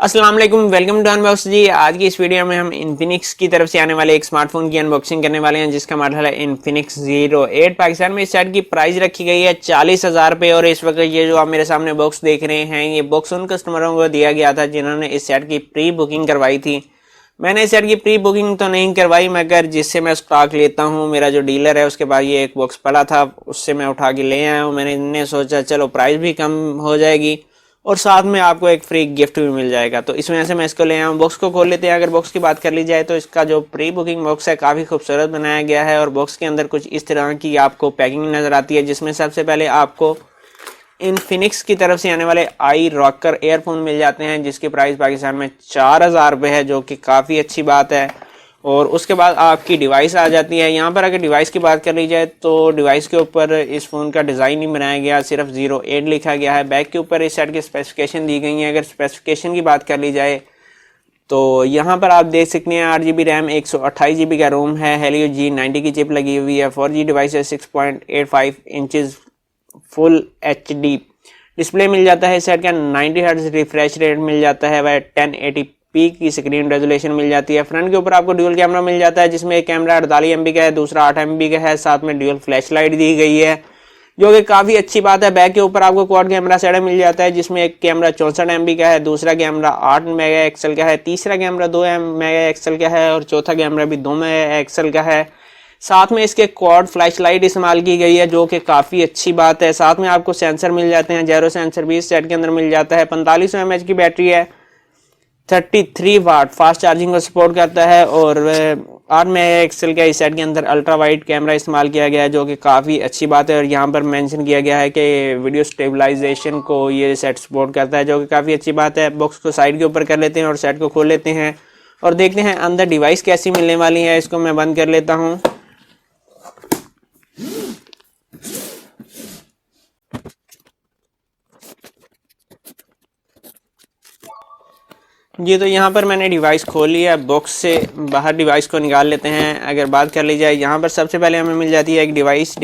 अस्सलाम वालेकुम, welcome to unbox जी। आज की इस वीडियो में हम इन्फिनिक्स की तरफ से आने वाले एक स्मार्टफोन की अनबॉक्सिंग करने वाले हैं जिसका मॉडल है इन्फिनिक्स Zero 8। पाकिस्तान में इस सेट की प्राइस रखी गई है 40,000 रुपये और इस वक्त ये जो आप मेरे सामने बॉक्स देख रहे हैं ये बॉक्स उन कस्टमरों को दिया गया था जिन्होंने इस सेट की प्री बुकिंग करवाई थी। मैंने इस सेट की प्री बुकिंग तो नहीं करवाई मगर जिससे मैं स्टॉक लेता हूँ, मेरा जो डीलर है उसके पास ये एक बॉक्स पड़ा था, उससे मैं उठा के ले आया हूँ। मैंने सोचा चलो प्राइस भी कम हो जाएगी और साथ में आपको एक फ्री गिफ्ट भी मिल जाएगा, तो इस वजह से मैं इसको ले आया हूँ। बॉक्स को खोल लेते हैं। अगर बॉक्स की बात कर ली जाए तो इसका जो प्री बुकिंग बॉक्स है काफ़ी खूबसूरत बनाया गया है और बॉक्स के अंदर कुछ इस तरह की आपको पैकिंग नज़र आती है जिसमें सबसे पहले आपको इन्फिनिक्स की तरफ से आने वाले आई रॉकर एयरफोन मिल जाते हैं जिसकी प्राइस पाकिस्तान में 4,000 रुपये है, जो कि काफ़ी अच्छी बात है। और उसके बाद आपकी डिवाइस आ जाती है। यहाँ पर अगर डिवाइस की बात कर ली जाए तो डिवाइस के ऊपर इस फ़ोन का डिज़ाइन नहीं बनाया गया, सिर्फ Zero 8 लिखा गया है। बैक के ऊपर इस सेट की स्पेसिफिकेशन दी गई है। अगर स्पेसिफिकेशन की बात कर ली जाए तो यहाँ पर आप देख सकते हैं 8 GB रैम, 128 GB का रोम है, हेलियो G90 की चिप लगी हुई है, 4G डिवाइस है, 6.85 इंचज़ फुल HD डिस्प्ले मिल जाता है। सेट का 90 हर्ट्ज रिफ्रेश रेट मिल जाता है, वह 1080p की स्क्रीन रेजोल्यूशन मिल जाती है। फ्रंट के ऊपर आपको ड्यूल कैमरा मिल जाता है जिसमें एक कैमरा 48 MB का है, दूसरा 8 MB का है, साथ में ड्यूल फ्लैश लाइट दी गई है जो कि काफ़ी अच्छी बात है। बैक के ऊपर आपको क्वाड कैमरा सेटअप मिल जाता है जिसमें एक कैमरा 64 MB का है, दूसरा कैमरा 8 मेगापिक्सल का है, तीसरा कैमरा 2 मेगापिक्सल का है और चौथा कैमरा भी 2 मेगापिक्सल का है। साथ में इसके क्वाड फ्लैश लाइट इस्तेमाल की गई है जो कि काफ़ी अच्छी बात है। साथ में आपको सेंसर मिल जाते हैं, जैरो सेंसर भी इस सेट के अंदर मिल जाता है। 4500 mAh की बैटरी है, 33 वाट फास्ट चार्जिंग को सपोर्ट करता है और 8 मेगापिक्सल का इस सेट के अंदर अल्ट्रा वाइड कैमरा इस्तेमाल किया गया है जो कि काफ़ी अच्छी बात है। और यहाँ पर मेंशन किया गया है कि वीडियो स्टेबलाइजेशन को ये सेट सपोर्ट करता है जो कि काफ़ी अच्छी बात है। बॉक्स को साइड के ऊपर कर लेते हैं और सेट को खोल लेते हैं और देखते हैं अंदर डिवाइस कैसी मिलने वाली है। इसको मैं बंद कर लेता हूँ। जी तो यहाँ पर मैंने डिवाइस खोल लिया। बॉक्स से बाहर डिवाइस को निकाल लेते हैं। अगर बात कर ली जाए यहाँ पर सबसे पहले हमें मिल जाती है एक डिवाइस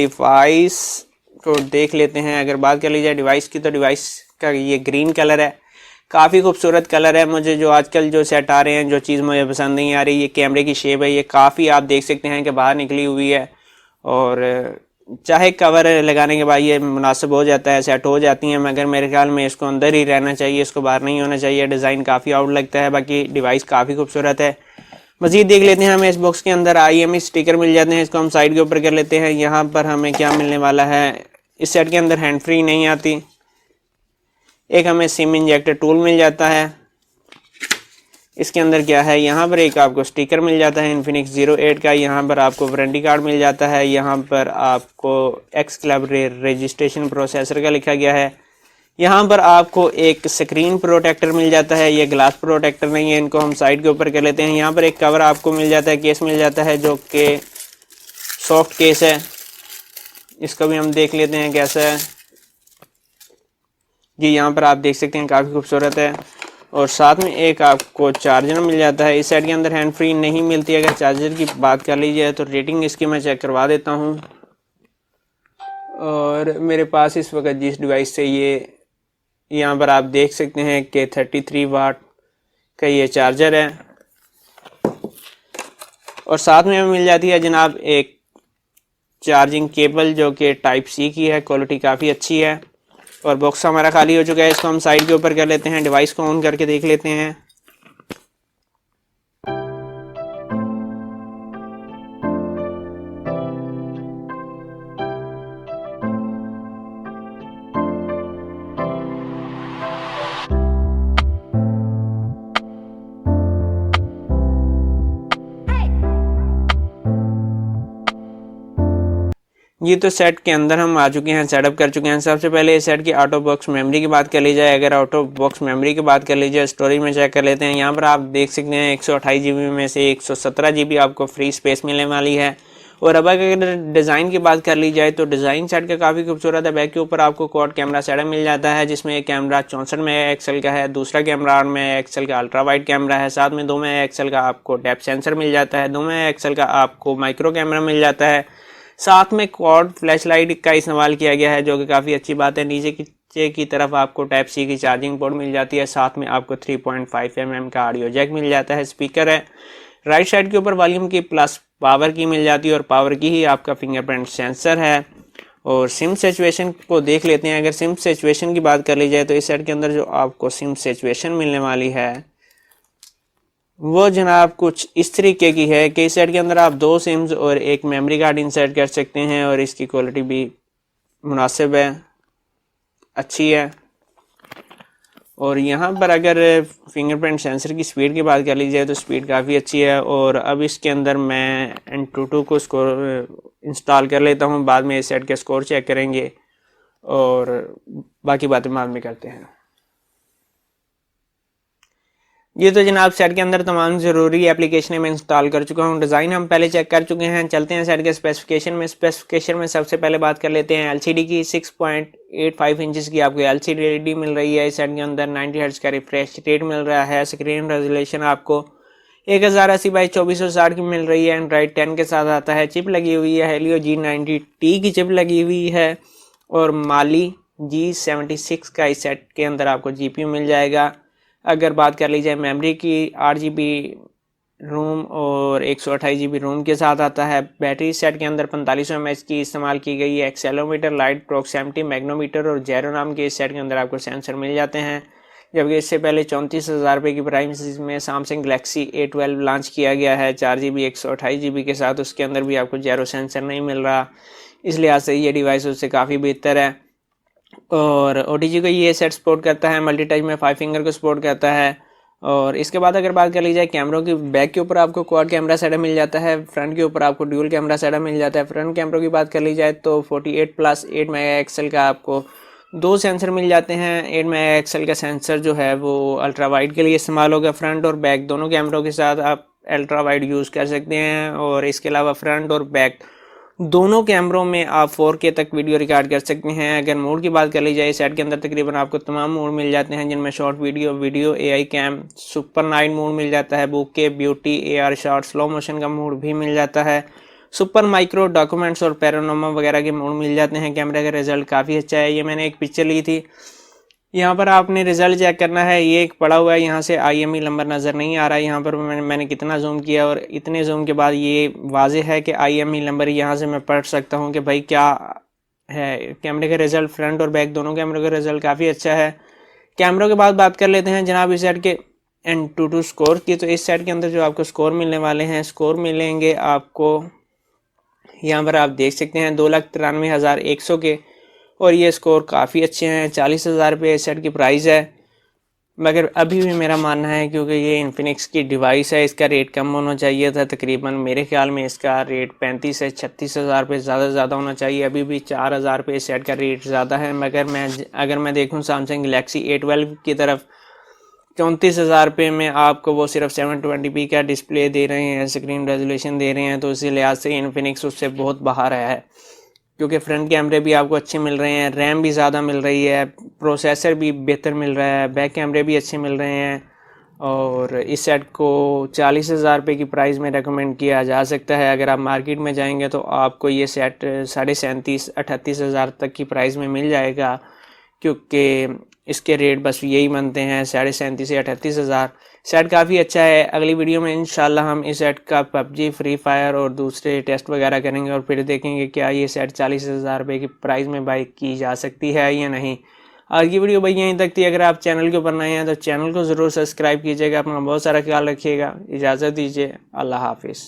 को देख लेते हैं। अगर बात कर ली जाए डिवाइस की तो डिवाइस का ये ग्रीन कलर है, काफ़ी खूबसूरत कलर है। मुझे जो आजकल जो सेट आ रहे हैं जो चीज़ मुझे पसंद नहीं आ रही, ये कैमरे की शेप है, ये काफ़ी आप देख सकते हैं कि बाहर निकली हुई है और चाहे कवर लगाने के बाद ये मुनासिब हो जाता है, सेट हो जाती हैं, मगर मेरे ख्याल में इसको अंदर ही रहना चाहिए, इसको बाहर नहीं होना चाहिए। डिज़ाइन काफ़ी आउट लगता है, बाकी डिवाइस काफ़ी खूबसूरत है। मज़ीद देख लेते हैं। हमें इस बॉक्स के अंदर IMEI स्टिकर मिल जाते हैं, इसको हम साइड के ऊपर कर लेते हैं। यहाँ पर हमें क्या मिलने वाला है, इस सेट के अंदर हैंड फ्री नहीं आती। एक हमें सिम इंजेक्टर टूल मिल जाता है। इसके अंदर क्या है, यहाँ पर एक आपको स्टिकर मिल जाता है इन्फिनिक्स Zero 8 का। यहाँ पर आपको वारंटी कार्ड मिल जाता है। यहाँ पर आपको एक्सक्लेव रजिस्ट्रेशन प्रोसेसर का लिखा गया है। यहाँ पर आपको एक स्क्रीन प्रोटेक्टर मिल जाता है, ये ग्लास प्रोटेक्टर नहीं है, इनको हम साइड के ऊपर कर लेते हैं। यहाँ पर एक कवर आपको मिल जाता है, केस मिल जाता है जो कि सॉफ्ट केस है। इसको भी हम देख लेते हैं कैसा है। जी यहाँ पर आप देख सकते हैं काफ़ी खूबसूरत है और साथ में एक आपको चार्जर मिल जाता है। इस सेट के अंदर हैंड फ्री नहीं मिलती। अगर चार्जर की बात कर ली जाए तो रेटिंग इसकी मैं चेक करवा देता हूँ और मेरे पास इस वक्त जिस डिवाइस से ये यहाँ पर आप देख सकते हैं कि 33 वाट का ये चार्जर है और साथ में मिल जाती है जनाब एक चार्जिंग केबल जो कि Type-C की है, क्वालिटी काफ़ी अच्छी है। और बॉक्स हमारा खाली हो चुका है, इसको हम साइड के ऊपर कर लेते हैं। डिवाइस को ऑन करके देख लेते हैं। ये तो सेट के अंदर हम आ चुके हैं, सेटअप कर चुके हैं। सबसे पहले इस सेट की आउट ऑफ बॉक्स मेमोरी की बात कर ली जाए। अगर आउट ऑफ बॉक्स मेमोरी की बात कर ली जाए स्टोरेज में चेक कर लेते हैं। यहाँ पर आप देख सकते हैं 128 GB में से 117 GB आपको फ्री स्पेस मिलने वाली है। और अब अगर डिज़ाइन की बात कर ली जाए तो डिज़ाइन सेट का काफ़ी खूबसूरत है। बैक के ऊपर आपको क्वाड कैमरा सेटअप मिल जाता है जिसमें एक कैमरा 64 मेगापिक्सल का है, दूसरा कैमरा 8 मेगापिक्सल का अल्ट्रा वाइड कैमरा है, साथ में 2 मेगापिक्सल का आपको डेप्थ सेंसर मिल जाता है, 2 मेगापिक्सल का आपको माइक्रो कैमरा मिल जाता है। साथ में क्वाड फ्लैश लाइट का इस्तेमाल किया गया है जो कि काफ़ी अच्छी बात है। नीचे की नीचे की तरफ आपको टाइप सी की चार्जिंग पोर्ट मिल जाती है, साथ में आपको 3.5 mm का ऑडियो जैक मिल जाता है। स्पीकर है, राइट साइड के ऊपर वॉल्यूम की प्लस पावर की मिल जाती है और पावर की ही आपका फिंगरप्रिंट सेंसर है। और सिम सिचुएशन को देख लेते हैं। अगर सिम सिचुएशन की बात कर ली जाए तो इस सेट के अंदर जो आपको सिम सिचुएशन मिलने वाली है वो जनाब कुछ इस तरीके की है कि इस सेट के अंदर आप 2 सिम्स और एक मेमोरी कार्ड इंसर्ट कर सकते हैं और इसकी क्वालिटी भी मुनासिब है, अच्छी है। और यहाँ पर अगर फिंगरप्रिंट सेंसर की स्पीड की बात कर ली जाए तो स्पीड काफ़ी अच्छी है। और अब इसके अंदर मैं Antutu को स्कोर इंस्टॉल कर लेता हूँ, बाद में इस सेट के स्कोर चेक करेंगे और बाकी बातें बाद में करते हैं। ये तो जनाब सेट के अंदर तमाम ज़रूरी एप्लीकेशन मैं इंस्टॉल कर चुका हूँ। डिज़ाइन हम पहले चेक कर चुके हैं। चलते हैं सेट के स्पेसिफिकेशन में। स्पेसिफिकेशन में सबसे पहले बात कर लेते हैं एलसीडी की। 6.85 इंचज़ की आपको एलसीडी मिल रही है। इस सेट के अंदर 90 हर्ट्ज़ का रिफ्रेश रेट मिल रहा है। स्क्रीन रेजोल्यूशन आपको 1080x2460 की मिल रही है। एंड्रॉइड 10 के साथ आता है। चिप लगी हुई है हेलियो G90T की चिप लगी हुई है और माली G76 का इस सेट के अंदर आपको GPU मिल जाएगा। अगर बात कर ली जाए मेमोरी की, 8 GB रोम और 128 GB रोम के साथ आता है। बैटरी सेट के अंदर 4500 mAh की इस्तेमाल की गई है। एक्सेलोमीटर, लाइट प्रॉक्सिमिटी, मैग्नोमीटर और जैरो नाम के इस सेट के अंदर आपको सेंसर मिल जाते हैं। जबकि इससे पहले 34,000 रुपये की प्राइस में सैमसंग गैलेक्सी A12 लॉन्च किया गया है 4 GB 128 GB के साथ। उसके अंदर भी आपको जैरो सेंसर नहीं मिल रहा, इस लिहाज से ये डिवाइस उससे काफ़ी बेहतर है। और OTG को ये सेट सपोर्ट करता है। मल्टी टच में 5 फिंगर को सपोर्ट करता है। और इसके बाद अगर बात कर ली जाए कैमरों की, बैक के ऊपर आपको क्वाड कैमरा सेटअप मिल जाता है, फ्रंट के ऊपर आपको ड्यूल कैमरा सेटअप मिल जाता है। फ्रंट कैमरों की बात कर ली जाए तो 48+8 मेगापिक्सल का आपको 2 सेंसर मिल जाते हैं। 8 मेगापिक्सल का सेंसर जो है वो अल्ट्रा वाइड के लिए इस्तेमाल होगा। फ्रंट और बैक दोनों कैमरों के साथ आप अल्ट्रा वाइड यूज़ कर सकते हैं। और इसके अलावा फ्रंट और बैक दोनों कैमरों में आप 4K तक वीडियो रिकॉर्ड कर सकते हैं। अगर मोड की बात कर ली जाए, सेट के अंदर तकरीबन आपको तमाम मोड मिल जाते हैं, जिनमें short video, AI cam, super night mode मिल जाता है, bokeh, beauty, AR shot, slow motion का मोड भी मिल जाता है, सुपर माइक्रो, डॉक्यूमेंट्स और पैरानोमा वगैरह के मोड मिल जाते हैं। कैमरे का रिजल्ट काफ़ी अच्छा है। ये मैंने एक पिक्चर ली थी, यहाँ पर आपने रिजल्ट चेक करना है। ये एक पड़ा हुआ है, यहाँ से IME नंबर नज़र नहीं आ रहा है। यहाँ पर मैंने कितना जूम किया और इतने जूम के बाद ये वाज़े है कि IME नंबर यहाँ से मैं पढ़ सकता हूँ कि भाई क्या है। कैमरे का रिज़ल्ट फ्रंट और बैक दोनों कैमरों का रिज़ल्ट काफ़ी अच्छा है। कैमरों के बाद बात कर लेते हैं जनाब इस सेट के Antutu स्कोर की। तो इस सेट के अंदर जो आपको स्कोर मिलने वाले हैं, स्कोर मिलेंगे आपको यहाँ पर आप देख सकते हैं 2,93,100 के। और ये स्कोर काफ़ी अच्छे हैं। 40,000 रुपये इस सेट की प्राइस है। मगर अभी भी मेरा मानना है क्योंकि ये इन्फिनिक्स की डिवाइस है, इसका रेट कम होना चाहिए था। तकरीबन मेरे ख्याल में इसका रेट 35 से 36,000 रुपये ज़्यादा होना चाहिए। अभी भी 4,000 रुपये इस सेट का रेट ज़्यादा है। मगर अगर मैं देखूँ सैमसंग गैलेक्सी A12 की तरफ 34,000 रुपये में आपको वो सिर्फ 720p का डिस्प्ले दे रहे हैं, स्क्रीन रेजोल्यूशन दे रहे हैं। तो इसी लिहाज से इन्फिनिक्स उससे बहुत बाहर है, क्योंकि फ्रंट कैमरे भी आपको अच्छे मिल रहे हैं, रैम भी ज़्यादा मिल रही है, प्रोसेसर भी बेहतर मिल रहा है, बैक कैमरे भी अच्छे मिल रहे हैं। और इस सेट को 40,000 रुपये की प्राइस में रेकमेंड किया जा सकता है। अगर आप मार्केट में जाएंगे तो आपको ये सेट 37,000-38,000 तक की प्राइस में मिल जाएगा, क्योंकि इसके रेट बस यही बनते हैं 37,500 से 38,000। सेट काफ़ी अच्छा है। अगली वीडियो में इंशाल्लाह हम इस सेट का PUBG, फ्री फायर और दूसरे टेस्ट वगैरह करेंगे और फिर देखेंगे क्या ये सेट 40,000 रुपये की प्राइस में बाई की जा सकती है या नहीं। आज की वीडियो भाई यहीं तक थी। अगर आप चैनल के ऊपर नए हैं तो चैनल को ज़रूर सब्सक्राइब कीजिएगा। अपना बहुत सारा ख्याल रखिएगा। इजाज़त दीजिए। अल्लाह हाफिज़।